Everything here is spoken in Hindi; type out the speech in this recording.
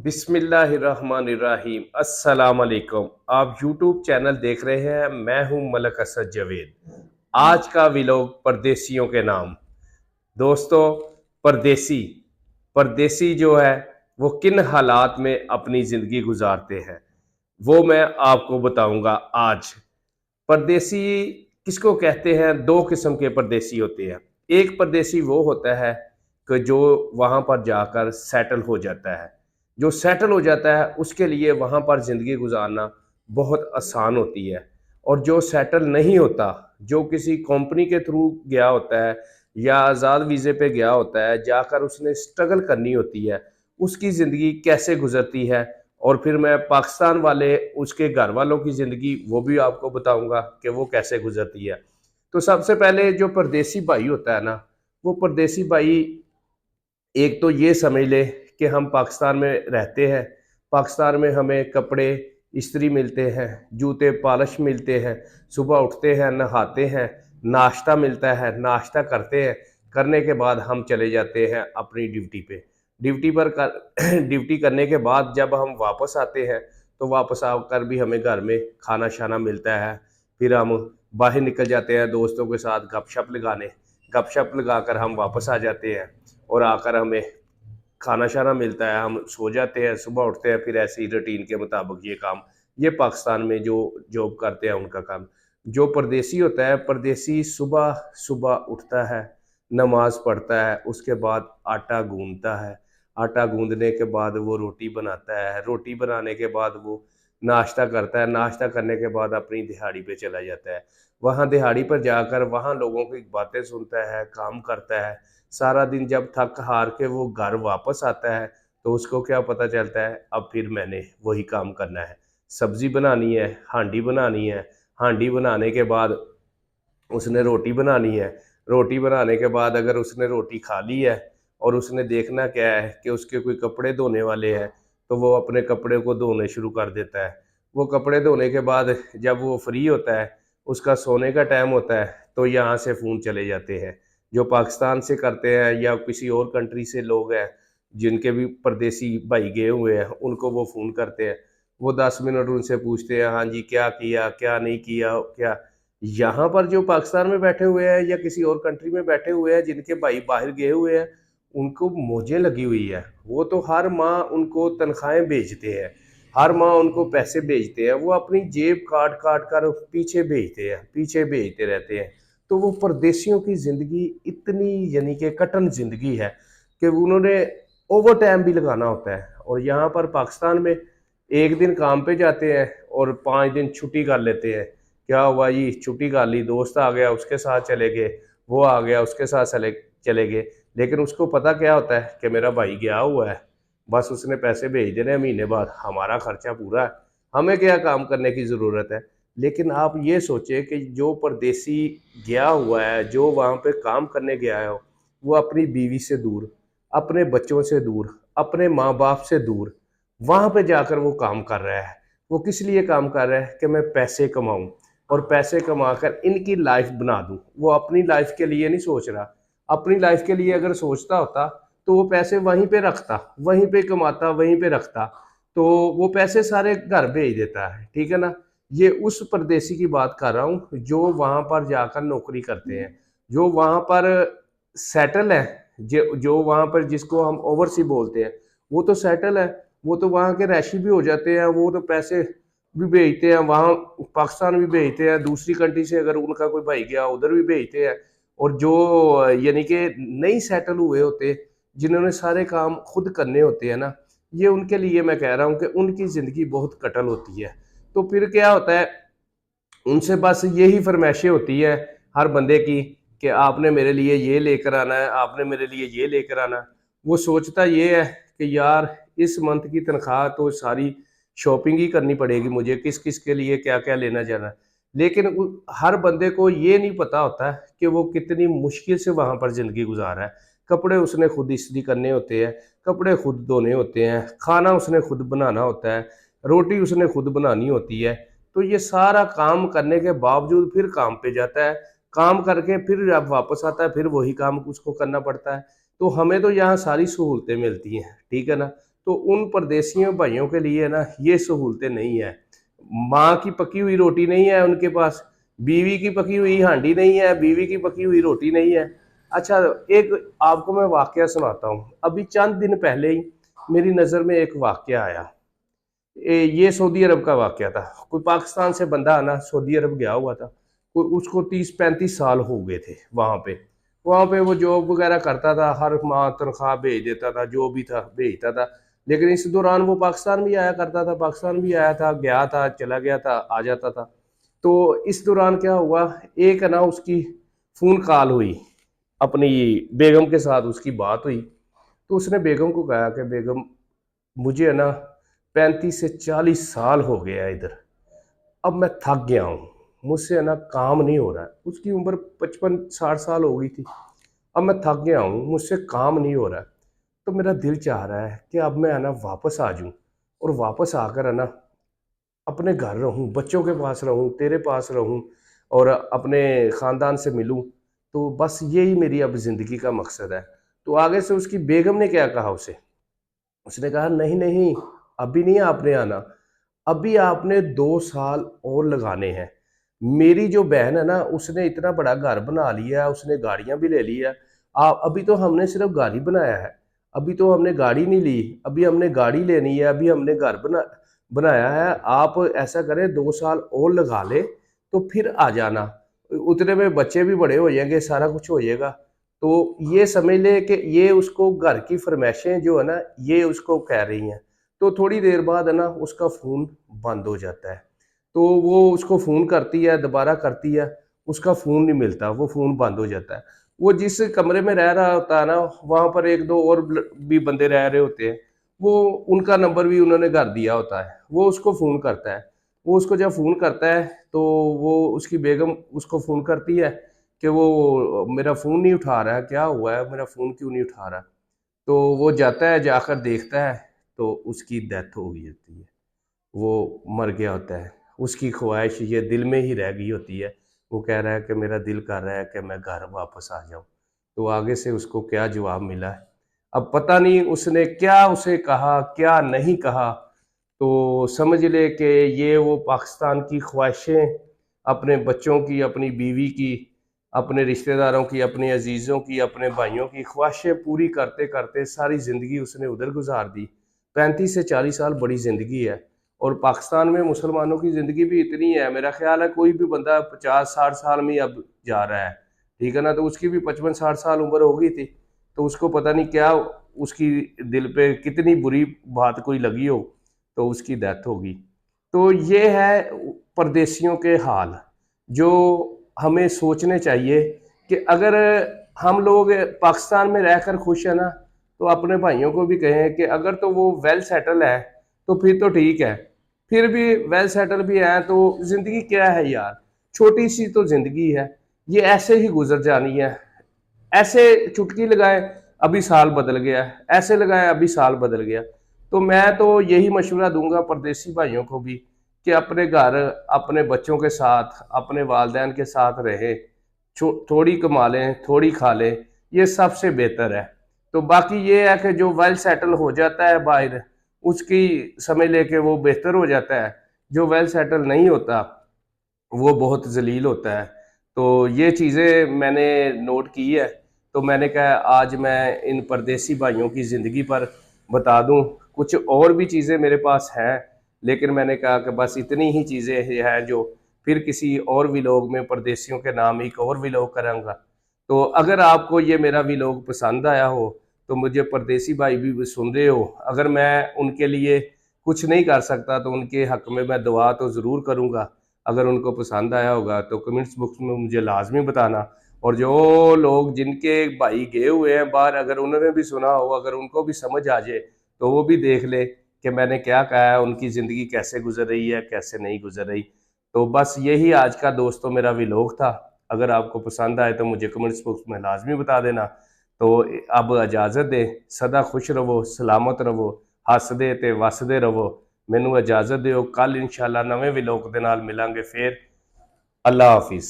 बिस्मिल्लाहिर्रहमानिर्रहीम अस्सलाम वालेकुम। आप यूट्यूब चैनल देख रहे हैं। मैं हूं मलक असद जवेद। आज का व्लॉग परदेसियों के नाम। दोस्तों, परदेसी परदेसी जो है वो किन हालात में अपनी ज़िंदगी गुजारते हैं वो मैं आपको बताऊंगा आज। परदेसी किसको कहते हैं? दो किस्म के परदेसी होते हैं। एक परदेसी वो होता है कि जो वहाँ पर जाकर सेटल हो जाता है। जो सेटल हो जाता है उसके लिए वहाँ पर ज़िंदगी गुजारना बहुत आसान होती है। और जो सेटल नहीं होता, जो किसी कंपनी के थ्रू गया होता है या आज़ाद वीज़े पे गया होता है, जाकर उसने स्ट्रगल करनी होती है, उसकी ज़िंदगी कैसे गुजरती है। और फिर मैं पाकिस्तान वाले उसके घर वालों की ज़िंदगी वो भी आपको बताऊंगा कि वो कैसे गुजरती है। तो सबसे पहले जो परदेसी भाई होता है ना, वो परदेसी भाई एक तो ये समझ ले कि हम पाकिस्तान में रहते हैं। पाकिस्तान में हमें कपड़े इस्त्री मिलते हैं, जूते पॉलिश मिलते हैं, सुबह उठते हैं, नहाते हैं, नाश्ता मिलता है, नाश्ता करते हैं, करने के बाद हम चले जाते हैं अपनी ड्यूटी पे। ड्यूटी पर कर ड्यूटी करने के बाद जब हम वापस आते हैं, तो वापस आकर भी हमें घर में खाना-शाना मिलता है। फिर हम बाहर निकल जाते हैं दोस्तों के साथ गपशप लगाने। गपशप लगाकर हम वापस आ जाते हैं और आकर हमें खाना-शाना मिलता है, हम सो जाते हैं, सुबह उठते हैं, फिर ऐसे ही रूटीन के मुताबिक ये काम, ये पाकिस्तान में जो जॉब करते हैं उनका काम। जो परदेसी होता है, परदेसी सुबह-सुबह उठता है, नमाज़ पढ़ता है, उसके बाद आटा गूँधता है, आटा गूँधने के बाद वो रोटी बनाता है, रोटी बनाने के बाद वो नाश्ता करता है, नाश्ता करने के बाद अपनी दिहाड़ी पे चला जाता है। वहाँ दिहाड़ी पर जाकर वहाँ लोगों की बातें सुनता है, काम करता है। सारा दिन जब थक हार के वो घर वापस आता है, तो उसको क्या पता चलता है, अब फिर मैंने वही काम करना है। सब्ज़ी बनानी है, हांडी बनानी है, हांडी बनाने के बाद उसने रोटी बनानी है। रोटी बनाने के बाद अगर उसने रोटी खा ली है और उसने देखना क्या है कि उसके कोई कपड़े धोने वाले हैं, तो वो अपने कपड़े को धोने शुरू कर देता है। वो कपड़े धोने के बाद जब वो फ्री होता है, उसका सोने का टाइम होता है, तो यहाँ से फ़ोन चले जाते हैं। जो पाकिस्तान से करते हैं या किसी और कंट्री से लोग हैं, जिनके भी परदेसी भाई गए हुए हैं, उनको वो फ़ोन करते हैं। वो 10 मिनट उनसे पूछते हैं, हाँ जी, क्या किया, क्या नहीं किया, क्या। यहाँ पर जो पाकिस्तान में बैठे हुए हैं या किसी और कंट्री में बैठे हुए हैं जिनके भाई बाहर गए हुए हैं, उनको मौजें लगी हुई है। वो तो हर माह उनको तनख्वाहें भेजते हैं, हर माह उनको पैसे भेजते हैं, वो अपनी जेब काट-काट कर पीछे भेजते हैं, पीछे भेजते रहते हैं। तो वो परदेशियों की ज़िंदगी इतनी यानी कि कठिन ज़िंदगी है कि उन्होंने ओवरटाइम भी लगाना होता है। और यहाँ पर पाकिस्तान में 1 दिन काम पे जाते हैं और 5 दिन छुट्टी कर लेते हैं। क्या हुआ जी, छुट्टी कर ली, दोस्त आ गया उसके साथ चले गए, वो आ गया उसके साथ चले चले गए। लेकिन उसको पता क्या होता है कि मेरा भाई गया हुआ है, बस उसने पैसे भेज देने हैं महीने बाद, हमारा खर्चा पूरा है, हमें क्या काम करने की ज़रूरत है। लेकिन आप ये सोचें कि जो परदेसी गया हुआ है, जो वहाँ पे काम करने गया है, वो अपनी बीवी से दूर, अपने बच्चों से दूर, अपने माँ-बाप से दूर, वहाँ पे जाकर वो काम कर रहा है। वो किस लिए काम कर रहा है कि मैं पैसे कमाऊँ और पैसे कमाकर इनकी लाइफ बना दूँ। वो अपनी लाइफ के लिए नहीं सोच रहा। अपनी लाइफ के लिए अगर सोचता होता, तो वो पैसे वहीं पे रखता, वहीं पे कमाता, वहीं पे रखता। तो वो पैसे सारे घर भेज देता है, ठीक है ना? ये उस परदेसी की बात कर रहा हूँ, जो वहाँ पर जाकर नौकरी करते हैं, जो वहाँ पर सेटल है, जो जो वहाँ पर जिसको हम ओवरसी बोलते हैं, वो तो सेटल है, वो तो वहाँ के रहायशी भी हो जाते हैं, वो तो पैसे भी भेजते हैं, वहाँ पाकिस्तान भी भेजते हैं, दूसरी कंट्री से अगर उनका कोई भाई गया उधर भी भेजते हैं। और जो यानी कि नहीं सेटल हुए होते, जिन्होंने सारे काम खुद करने होते हैं ना, ये उनके लिए मैं कह रहा हूँ कि उनकी ज़िंदगी बहुत कठिन होती है। तो फिर क्या होता है, उनसे बस यही फरमाइशें होती है हर बंदे की कि आपने मेरे लिए ये लेकर आना है, आपने मेरे लिए ये लेकर आना है। वो सोचता ये है कि यार इस मंथ की तनख्वाह तो सारी शॉपिंग ही करनी पड़ेगी मुझे, किस-किस के लिए क्या-क्या लेना जाना है। लेकिन हर बंदे को ये नहीं पता होता है कि वो कितनी मुश्किल से वहाँ पर ज़िंदगी गुज़ार रहा है। कपड़े उसने खुद इस्त्री करने होते हैं, कपड़े खुद धोने होते हैं, खाना उसने खुद बनाना होता है, रोटी उसने खुद बनानी होती है। तो ये सारा काम करने के बावजूद फिर काम पे जाता है, काम करके फिर जब वापस आता है, फिर वही काम उसको करना पड़ता है। तो हमें तो यहाँ सारी सहूलतें मिलती हैं, ठीक है ना? तो उन परदेसियों भाइयों के लिए ना ये सहूलतें नहीं है। माँ की पकी हुई रोटी नहीं है उनके पास, बीवी की पकी हुई हांडी नहीं है, बीवी की पकी हुई रोटी नहीं है। अच्छा, एक आपको मैं वाकया सुनाता हूँ। अभी चंद दिन पहले ही मेरी नज़र में एक वाकया आया। ये सऊदी अरब का वाकया था। कोई पाकिस्तान से बंदा आना सऊदी अरब गया हुआ था। कोई उसको 30-35 साल हो गए थे वहाँ पे वो जॉब वगैरह करता था, हर माह तनख्वाह भेज देता था, जो भी था भेजता था। लेकिन इस दौरान वो पाकिस्तान भी आया करता था, पाकिस्तान भी आया था, गया था, चला गया था, आ जाता था। तो इस दौरान क्या हुआ, एक ना उसकी फ़ोन कॉल हुई, अपनी बेगम के साथ उसकी बात हुई। तो उसने बेगम को कहा कि बेगम, मुझे है ना 35 से 40 साल हो गया इधर, अब मैं थक गया हूँ, मुझसे है ना काम नहीं हो रहा है। उसकी उम्र 55-60 साल हो गई थी। अब मैं थक गया हूँ, मुझसे काम नहीं हो रहा है। तो मेरा दिल चाह रहा है कि अब मैं है ना वापस आ जाऊँ और वापस आकर है ना अपने घर रहूँ, बच्चों के पास रहूँ, तेरे पास रहूँ और अपने ख़ानदान से मिलूँ। तो बस यही मेरी अब ज़िंदगी का मकसद है। तो आगे से उसकी बेगम ने क्या कहा उसे, उसने कहा नहीं नहीं, अभी नहीं आपने आना, अभी आपने 2 साल और लगाने हैं। मेरी जो बहन है ना उसने इतना बड़ा घर बना लिया है, उसने गाड़ियां भी ले ली है। आप अभी तो हमने सिर्फ गाड़ी बनाया है, अभी तो हमने गाड़ी नहीं ली, अभी हमने गाड़ी लेनी है, अभी हमने घर बनाया है। आप ऐसा करें 2 साल और लगा ले तो फिर आ जाना, उतने में बच्चे भी बड़े हो जाएंगे, सारा कुछ हो जाएगा। तो ये समझ ले कि ये उसको घर की फरमाइशें जो है ना ये उसको कह रही हैं। तो थोड़ी देर बाद है ना उसका फ़ोन बंद हो जाता है। तो वो उसको फ़ोन करती है, दोबारा करती है, उसका फ़ोन नहीं मिलता, वो फ़ोन बंद हो जाता है। वो जिस कमरे में रह रहा होता है ना, वहाँ पर 1-2 और भी बंदे रह रहे होते हैं। वो उनका नंबर भी उन्होंने घर दिया होता है। वो उसको फ़ोन करता है। वो उसको जब फ़ोन करता है तो वो उसकी बेगम उसको फ़ोन करती है कि वो मेरा फ़ोन नहीं उठा रहा है, क्या हुआ है? मेरा फ़ोन क्यों नहीं उठा रहा? तो वो जाता है, जाकर देखता है तो उसकी डेथ हो गई होती है। वो मर गया होता है। उसकी ख्वाहिश ये दिल में ही रह गई होती है। वो कह रहा है कि मेरा दिल कर रहा है कि मैं घर वापस आ जाऊँ। तो आगे से उसको क्या जवाब मिला है, अब पता नहीं उसने क्या उसे कहा, क्या नहीं कहा। तो समझ ले कि ये वो पाकिस्तान की ख्वाहिशें, अपने बच्चों की, अपनी बीवी की, अपने रिश्तेदारों की, अपने अजीज़ों की, अपने भाइयों की ख्वाहिशें पूरी करते-करते सारी ज़िंदगी उसने उधर गुज़ार दी। 35 से 40 साल बड़ी ज़िंदगी है और पाकिस्तान में मुसलमानों की ज़िंदगी भी इतनी है, मेरा ख़्याल है कोई भी बंदा 50-60 साल में ही अब जा रहा है, ठीक है ना? तो उसकी भी 55-60 साल उम्र हो गई थी, तो उसको पता नहीं क्या उसकी दिल पे कितनी बुरी बात कोई लगी हो, तो उसकी डेथ होगी। तो ये है परदेशियों के हाल, जो हमें सोचने चाहिए कि अगर हम लोग पाकिस्तान में रहकर खुश है ना, तो अपने भाइयों को भी कहें कि अगर तो वो वेल सेटल है, तो फिर तो ठीक है। फिर भी वेल सेटल भी है तो ज़िंदगी क्या है यार, छोटी-सी तो ज़िंदगी है, ये ऐसे ही गुज़र जानी है। ऐसे चुटकी लगाए अभी साल बदल गया, ऐसे लगाए अभी साल बदल गया। तो मैं तो यही मशवरा दूंगा परदेसी भाइयों को भी कि अपने घर अपने बच्चों के साथ अपने वालदैन के साथ रहे, थोड़ी कमा लें, थोड़ी खा लें, ये सबसे बेहतर है। तो बाकी ये है कि जो वेल सेटल हो जाता है बाहर, उसकी समझ लेके वो बेहतर हो जाता है। जो वेल सेटल नहीं होता वो बहुत ज़लील होता है। तो ये चीज़ें मैंने नोट की है, तो मैंने कहा आज मैं इन परदेसी भाइयों की ज़िंदगी पर बता दूँ। कुछ और भी चीज़ें मेरे पास हैं, लेकिन मैंने कहा कि बस इतनी ही चीज़ें हैं जो फिर किसी और व्लॉग में परदेसियों के नाम एक और व्लॉग करूँगा। तो अगर आपको ये मेरा व्लॉग पसंद आया हो, तो मुझे परदेसी भाई भी सुन रहे हो, अगर मैं उनके लिए कुछ नहीं कर सकता तो उनके हक़ में मैं दुआ तो ज़रूर करूँगा। अगर उनको पसंद आया होगा तो कमेंट्स बॉक्स में मुझे लाजमी बताना। और जो लोग जिनके भाई गए हुए हैं बाहर, अगर उन्होंने भी सुना हो, अगर उनको भी समझ आ जाए तो वो भी देख ले कि मैंने क्या कहा है, उनकी ज़िंदगी कैसे गुजर रही है, कैसे नहीं गुजर रही। तो बस यही आज का दोस्तों मेरा व्लॉग था। अगर आपको पसंद आए तो मुझे कमेंट्स बॉक्स में लाजमी बता देना। तो अब इजाज़त दें, सदा खुश रहो, सलामत रहो, हੱਸਦੇ ਤੇ ਵਸਦੇ रहो। ਮੈਨੂੰ इजाज़त ਦਿਓ, ਕੱਲ इंशाअल्लाह नवे व्लॉग ਦੇ ਨਾਲ मिलांगे फिर। अल्लाह हाफिज़।